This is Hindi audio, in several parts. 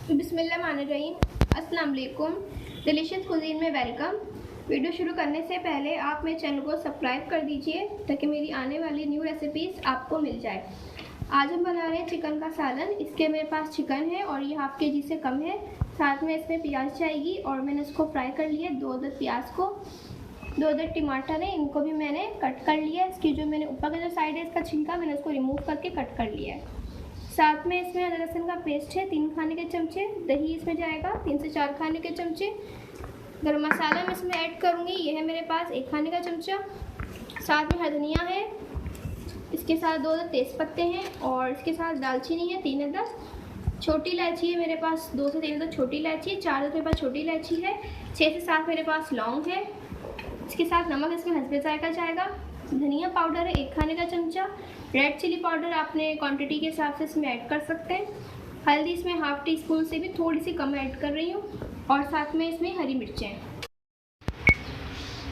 बिस्मिल्लाहिर्रहमानिर्रहीम। अस्सलाम वालेकुम। डिलीशियस कुजीन में वेलकम। वीडियो शुरू करने से पहले आप मेरे चैनल को सब्सक्राइब कर दीजिए ताकि मेरी आने वाली न्यू रेसिपीज़ आपको मिल जाए। आज हम बना रहे हैं चिकन का सालन। इसके मेरे पास चिकन है और ये हाफ केजी से कम है। साथ में इसमें प्याज चाहिए और मैंने इसको फ्राई कर लिया। 2 अदद प्याज को, 2 अदद टमाटर है, इनको भी मैंने कट कर लिया। इसकी जो मैंने ऊपर का जो साइड है इसका छिलका मैंने उसको रिमूव करके कट कर लिया है। साथ में इसमें अदरक लहसुन का पेस्ट है 3 खाने के चमचे। दही इसमें जाएगा 3 से 4 खाने के चमचे। गरम मसाला मैं इसमें ऐड करूँगी, ये है मेरे पास 1 खाने का चमचा। साथ में हरा धनिया है, इसके साथ 2 अदद तेज़ पत्ते हैं और इसके साथ दालचीनी है 3 अदद। छोटी इलायची है मेरे पास 2 से 3 अदद छोटी इलायची, 4 अदद मेरे पास छोटी इलायची है, 6 से 7 मेरे पास लौंग है। इसके साथ नमक इसमें हस्बे जायका जाएगा। धनिया पाउडर है 1 खाने का चमचा। रेड चिली पाउडर आपने क्वांटिटी के हिसाब से इसमें ऐड कर सकते हैं। हल्दी इसमें हाफ टी स्पून से भी थोड़ी सी कम ऐड कर रही हूँ और साथ में इसमें हरी मिर्चें।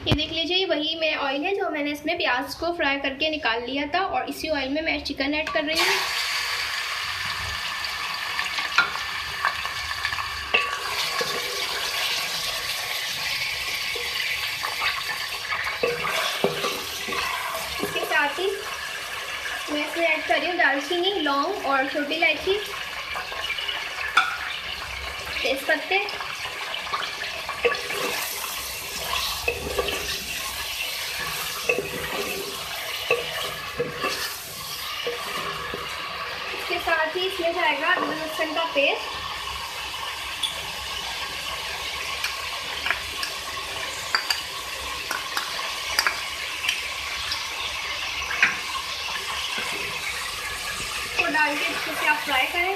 ये देख लीजिए, वही मेरा ऑयल है जो मैंने इसमें प्याज को फ्राई करके निकाल लिया था और इसी ऑयल में मैं चिकन ऐड कर रही हूँ। इसके साथ ही मैं इसमें ऐड कर रही हूँ दालचीनी, लौंग और छोटी इलायची, तेज पत्ते, इसके साथ ही इसमें जाएगा अदरक लहसुन का पेस्ट, को डाल के इसको से आप फ्राई करें।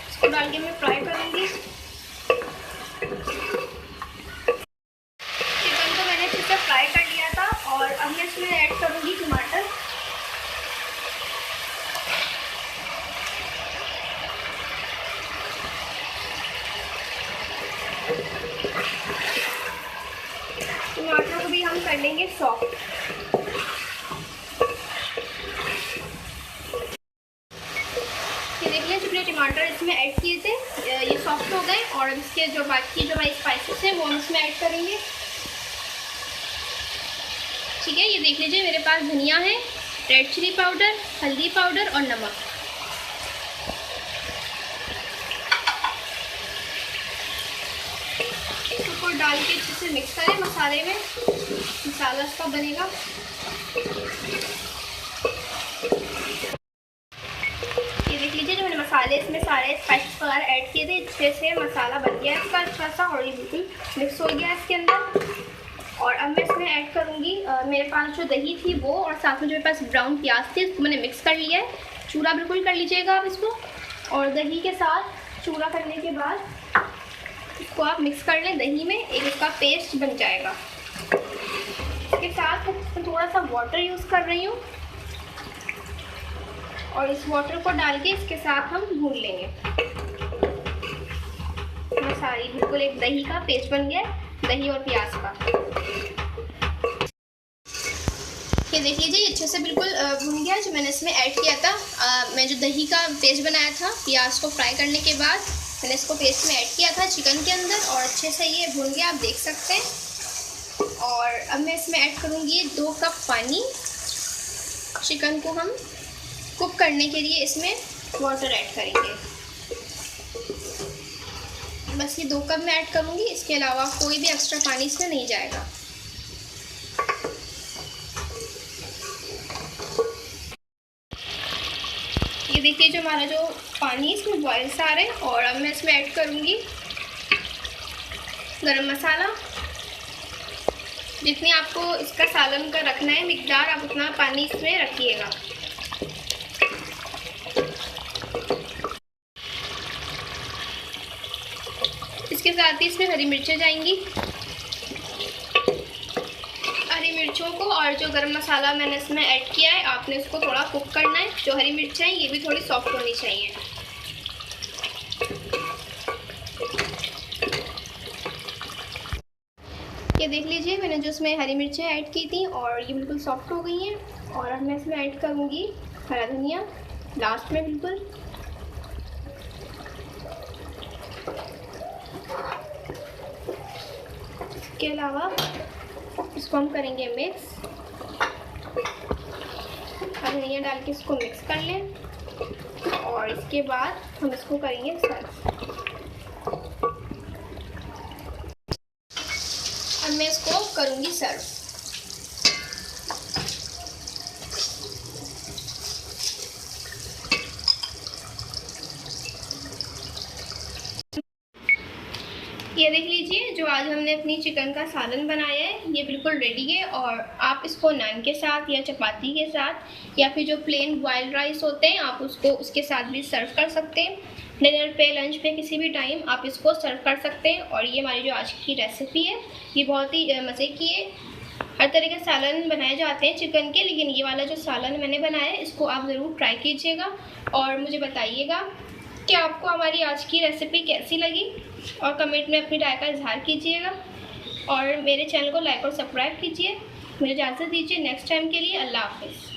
इसको डाल के मैं फ्राई करूंगी। चिकन को मैंने अच्छे से फ्राई कर लिया था और अब मैं इसमें ऐड करूंगी टमाटर। टमाटर को भी हम कर लेंगे सॉफ्ट। ये देख लीजिए, जो टमाटर इसमें ऐड किए थे ये सॉफ्ट हो गए और इसके जो बाकी जो हमारी स्पाइसेस हैं वो हम इसमें ऐड करेंगे। ठीक है, ये देख लीजिए मेरे पास धनिया है, रेड चिली पाउडर, हल्दी पाउडर और नमक। इसको डाल के अच्छे से मिक्स करें मसाले में, मसाला इसका बनेगा। ये देख लीजिए, जो मैंने मसाले इसमें सारे स्पाइसेस वगैरह ऐड किए थे, अच्छे से मसाला बन गया है इसका अच्छा सा और ये बिल्कुल मिक्स हो गया है इसके अंदर। और अब मैं इसमें ऐड करूँगी मेरे पास जो दही थी वो, और साथ में जो मेरे पास ब्राउन प्याज थी इसको मैंने मिक्स कर लिया है। चूरा बिल्कुल कर लीजिएगा आप इसको, और दही के साथ चूरा करने के बाद इसको आप मिक्स कर लें दही में, एक इसका पेस्ट बन जाएगा। इसके साथ मैं थोड़ा सा वाटर यूज़ कर रही हूँ और इस वाटर को डाल के इसके साथ हम भून लेंगे। सारी बिल्कुल एक दही का पेस्ट बन गया, दही और प्याज का। ये देख लीजिए, अच्छे से बिल्कुल भून गया जो मैंने इसमें ऐड किया था। मैं जो दही का पेस्ट बनाया था प्याज को फ्राई करने के बाद मैंने इसको पेस्ट में ऐड किया था चिकन के अंदर और अच्छे से ये भून गया, आप देख सकते हैं। और अब मैं इसमें ऐड करूँगी 2 कप पानी। चिकन को हम कुक करने के लिए इसमें वाटर ऐड करेंगे। बस ये 2 कप मैं ऐड करूँगी, इसके अलावा कोई भी एक्स्ट्रा पानी इसमें नहीं जाएगा। ये देखिए, जो हमारा जो पानी इसमें बॉयल सा आ रहा है और अब मैं इसमें ऐड करूँगी गरम मसाला। जितनी आपको इसका सालन का रखना है मिकदार, आप उतना पानी इसमें रखिएगा। इसके साथ ही इसमें हरी मिर्चें जाएंगी। हरी मिर्चों को और जो गरम मसाला मैंने इसमें ऐड किया है आपने इसको थोड़ा कुक करना है। जो हरी मिर्चें हैं ये भी थोड़ी सॉफ्ट होनी चाहिए। ये देख लीजिए, मैंने जो उसमें हरी मिर्चें ऐड की थी और ये बिल्कुल सॉफ्ट हो गई हैं। और अब मैं इसमें ऐड करूँगी हरा धनिया लास्ट में बिल्कुल। इसके अलावा इसको हम करेंगे मिक्स। हरा धनिया डाल के इसको मिक्स कर लें और इसके बाद हम इसको करेंगे सर्व। अब मैं इसको करूँगी सर्व। ये देख लीजिए, जो आज हमने अपनी चिकन का सालन बनाया है ये बिल्कुल रेडी है। और आप इसको नान के साथ या चपाती के साथ या फिर जो प्लेन बॉइल्ड राइस होते हैं आप उसको उसके साथ भी सर्व कर सकते हैं। डिनर पे, लंच पे, किसी भी टाइम आप इसको सर्व कर सकते हैं। और ये हमारी जो आज की रेसिपी है ये बहुत ही मज़े की है। हर तरह के सालन बनाए जाते हैं चिकन के, लेकिन ये वाला जो सालन मैंने बनाया है इसको आप ज़रूर ट्राई कीजिएगा और मुझे बताइएगा कि आपको हमारी आज की रेसिपी कैसी लगी। और कमेंट में अपनी राय का इजहार कीजिएगा और मेरे चैनल को लाइक और सब्सक्राइब कीजिए। मुझे इजाज़त दीजिए नेक्स्ट टाइम के लिए। अल्लाह हाफ़िज़।